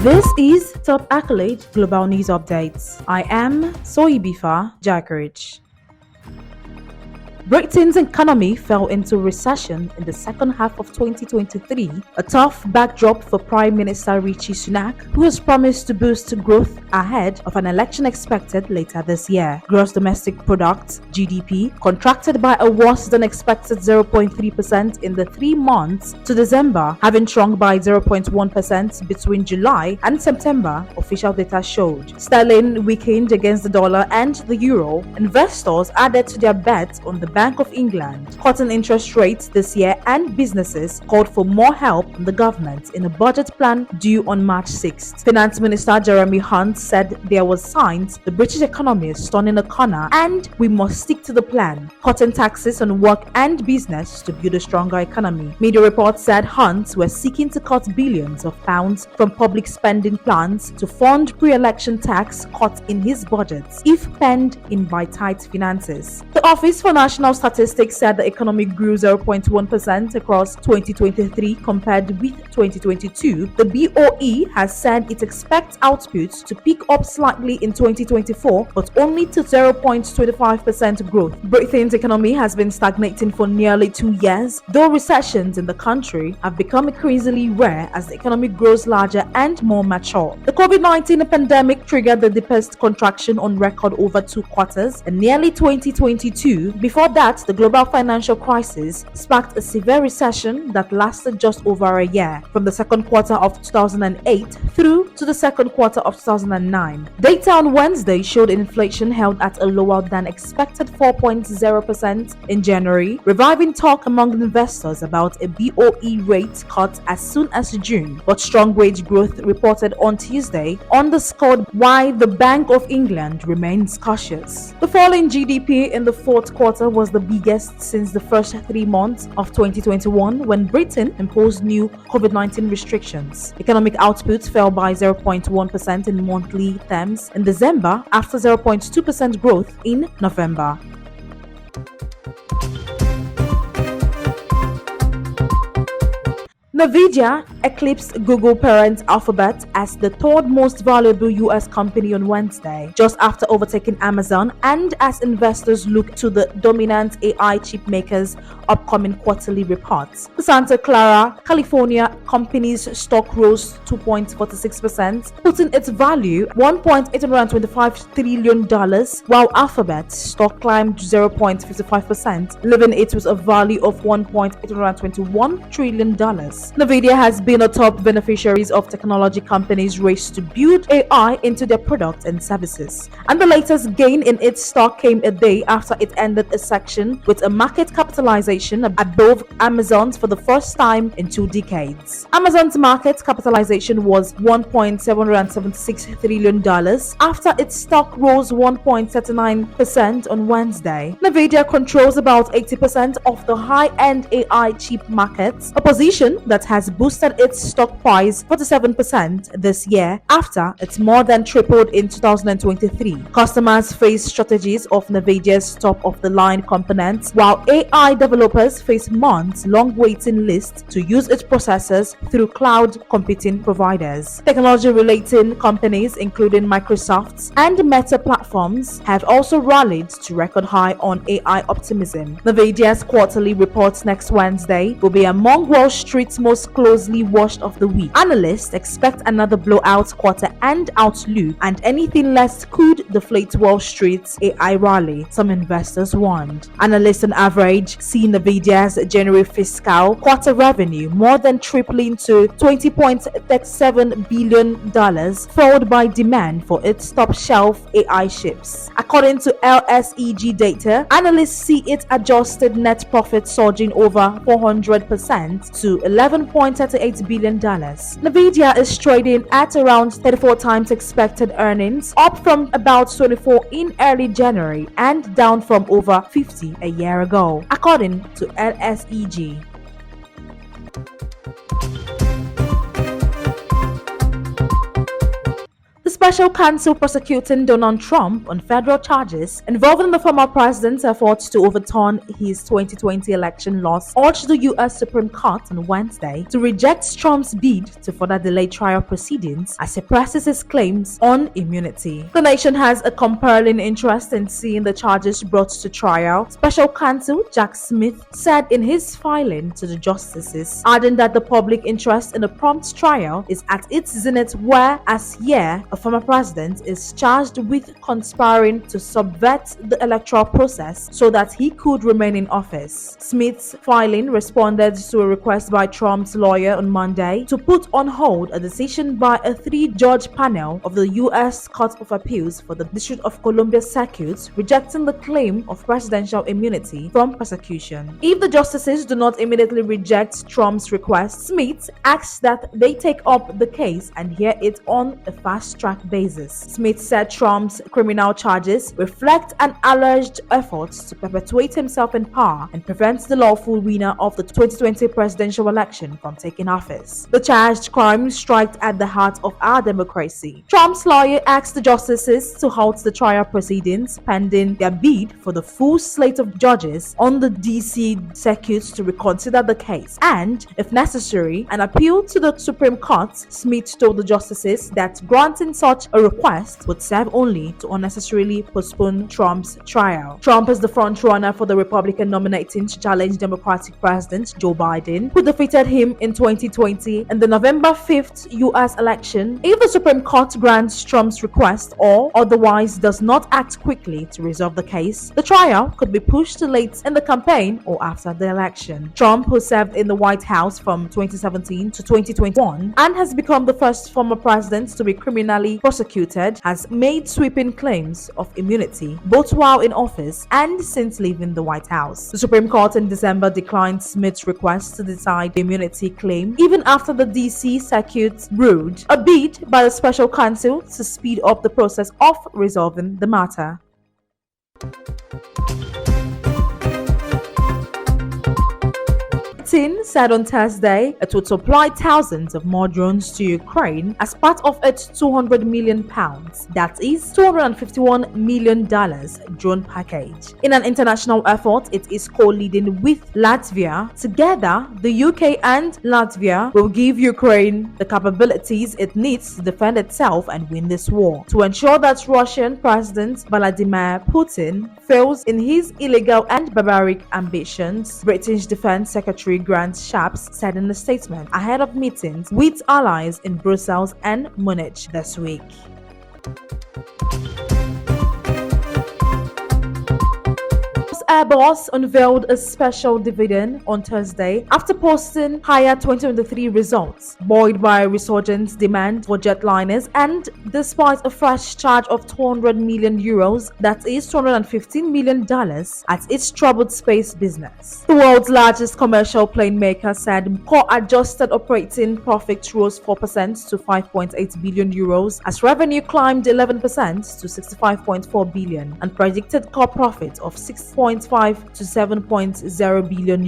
This is Top Accolade Global News Updates. I am Soyibifa Jakarich. Britain's economy fell into recession in the second half of 2023, a tough backdrop for Prime Minister Rishi Sunak, who has promised to boost growth ahead of an election expected later this year. Gross domestic product (GDP) contracted by a worse than expected 0.3% in the 3 months to December, having shrunk by 0.1% between July and September, official data showed. Sterling weakened against the dollar and the euro. Investors added to their bet on the Bank of England cutting interest rates this year, and businesses called for more help from the government in a budget plan due on March 6th. Finance Minister Jeremy Hunt said there were signs the British economy is turning a corner and we must stick to the plan, cutting taxes on work and business to build a stronger economy. Media reports said Hunt were seeking to cut billions of pounds from public spending plans to fund pre-election tax cuts in his budget, if penned in by tight finances. The Office for National Statistics said the economy grew 0.1% across 2023 compared with 2022. The BOE has said it expects output to pick up slightly in 2024, but only to 0.25% growth. Britain's economy has been stagnating for nearly 2 years, though recessions in the country have become increasingly rare as the economy grows larger and more mature. The COVID-19 pandemic triggered the deepest contraction on record over 2 quarters in nearly 2022. Before that, the global financial crisis sparked a severe recession that lasted just over a year, from the second quarter of 2008 through to the second quarter of 2009. Data on Wednesday showed inflation held at a lower than expected 4.0% in January, reviving talk among investors about a BOE rate cut as soon as June. But strong wage growth reported on Tuesday underscored why the Bank of England remains cautious. The fall in GDP in the fourth quarter was the biggest since the first 3 months of 2021, when Britain imposed new COVID-19 restrictions. Economic output fell by 0.1% in monthly terms in December after 0.2% growth in November. Nvidia eclipsed Google parent Alphabet as the third most valuable US company on Wednesday, just after overtaking Amazon, and as investors look to the dominant AI chip maker's upcoming quarterly reports. The Santa Clara, California company's stock rose 2.46%, putting its value $1.825 trillion, while Alphabet's stock climbed 0.55%, leaving it with a value of $1.821 trillion. Nvidia has been a top beneficiary of technology companies' race to build AI into their products and services, and the latest gain in its stock came a day after it ended a section with a market capitalization above Amazon's for the first time in 2 decades. Amazon's market capitalization was $1.776 trillion after its stock rose 1.39% on Wednesday. Nvidia controls about 80% of the high-end AI chip market, a position that has boosted its stock price 47% this year after it more than tripled in 2023. Customers face shortages of Nvidia's top-of-the-line components, while AI developers face months-long waiting lists to use its processors through cloud computing providers. Technology-related companies, including Microsoft's and Meta platforms, have also rallied to record high on AI optimism. Nvidia's quarterly reports next Wednesday will be among Wall Street's most closely watched of the week. Analysts expect another blowout quarter and outlook, and anything less could deflate Wall Street's AI rally, some investors warned. Analysts on average see Nvidia's January fiscal quarter revenue more than tripling to $20.37 billion, fueled by demand for its top-shelf AI chips. According to LSEG data, analysts see its adjusted net profit surging over 400% to $11.38 billion. Nvidia is trading at around 34 times expected earnings, up from about 24 in early January and down from over 50 a year ago, according to LSEG. special counsel prosecuting Donald Trump on federal charges involving the former president's efforts to overturn his 2020 election loss urged the U.S. Supreme Court on Wednesday to reject Trump's bid to further delay trial proceedings as he presses his claims on immunity. The nation has a compelling interest in seeing the charges brought to trial, Special Counsel Jack Smith said in his filing to the justices, adding that the public interest in a prompt trial is at its zenith where, as here, a former president is charged with conspiring to subvert the electoral process so that he could remain in office. Smith's filing responded to a request by Trump's lawyer on Monday to put on hold a decision by a three-judge panel of the U.S. Court of Appeals for the District of Columbia Circuit, rejecting the claim of presidential immunity from prosecution. If the justices do not immediately reject Trump's request, Smith asks that they take up the case and hear it on a fast-track basis. Smith said Trump's criminal charges reflect an alleged effort to perpetuate himself in power and prevent the lawful winner of the 2020 presidential election from taking office. The charged crime strikes at the heart of our democracy. Trump's lawyer asked the justices to halt the trial proceedings pending their bid for the full slate of judges on the D.C. circuit to reconsider the case and, if necessary, an appeal to the Supreme Court. Smith told the justices that granting such a request would serve only to unnecessarily postpone Trump's trial. Trump is the frontrunner for the Republican nominating to challenge Democratic President Joe Biden, who defeated him in 2020 in the November 5th U.S. election. If the Supreme Court grants Trump's request or otherwise does not act quickly to resolve the case, the trial could be pushed to late in the campaign or after the election. Trump, who served in the White House from 2017 to 2021 and has become the first former president to be criminally prosecuted, has made sweeping claims of immunity both while in office and since leaving the White House. The Supreme Court in December declined Smith's request to decide the immunity claim even after the D.C. Circuit ruled, a bid by the special counsel to speed up the process of resolving the matter. Putin said on Thursday it would supply thousands of more drones to Ukraine as part of its £200 million, that is $251 million drone package. In an international effort it is co-leading with Latvia. Together, the UK and Latvia will give Ukraine the capabilities it needs to defend itself and win this war. To ensure that Russian President Vladimir Putin fails in his illegal and barbaric ambitions, British Defense Secretary Grant Shapps said in a statement ahead of meetings with allies in Brussels and Munich this week. Airbus unveiled a special dividend on Thursday after posting higher 2023 results, buoyed by resurgent demand for jetliners and despite a fresh charge of €200 million, that is $215 million, at its troubled space business. The world's largest commercial plane maker said core adjusted operating profit rose 4% to €5.8 billion as revenue climbed 11% to €65.4 billion and predicted core profit of €6.5 to €7.0 billion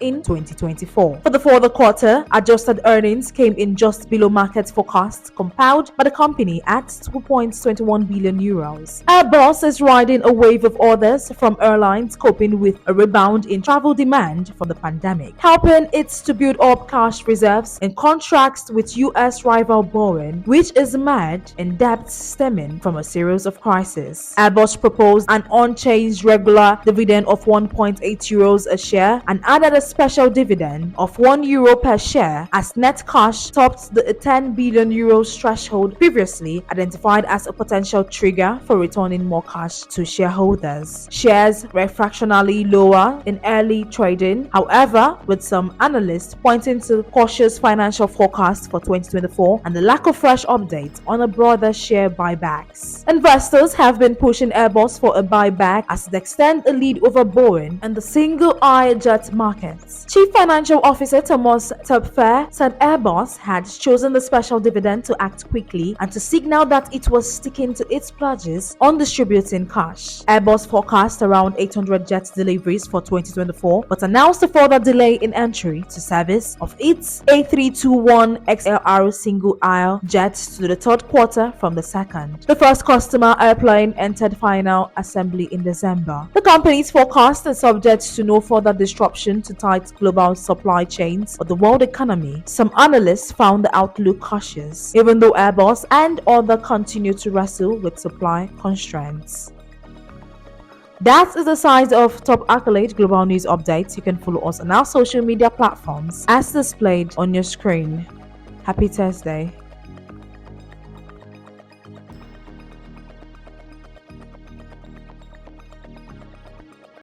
in 2024. For the fourth quarter, adjusted earnings came in just below market forecasts compiled by the company at €2.21 billion. Airbus is riding a wave of orders from airlines coping with a rebound in travel demand from the pandemic, helping it to build up cash reserves in contrast with US rival Boeing, which is mired in debt stemming from a series of crises. Airbus proposed an unchanged regular dividend of €1.8 a share and added a special dividend of €1 per share as net cash topped the €10 billion threshold previously identified as a potential trigger for returning more cash to shareholders. Shares were fractionally lower in early trading, however, with some analysts pointing to cautious financial forecasts for 2024 and the lack of fresh updates on a broader share buybacks. Investors have been pushing Airbus for a buyback as it extends a lead over Boeing and the single-aisle jet markets. Chief Financial Officer Thomas Tupfer said Airbus had chosen the special dividend to act quickly and to signal that it was sticking to its pledges on distributing cash. Airbus forecast around 800 jet deliveries for 2024, but announced a further delay in entry to service of its A321XLR single-aisle jets to the third quarter from the second. The first customer airplane entered final assembly in December. The company's forecast is subject to no further disruption to tight global supply chains or the world economy. Some analysts found the outlook cautious, even though Airbus and others continue to wrestle with supply constraints. That is the size of top accolade global news updates. You can follow us on our social media platforms as displayed on your screen. Happy Thursday.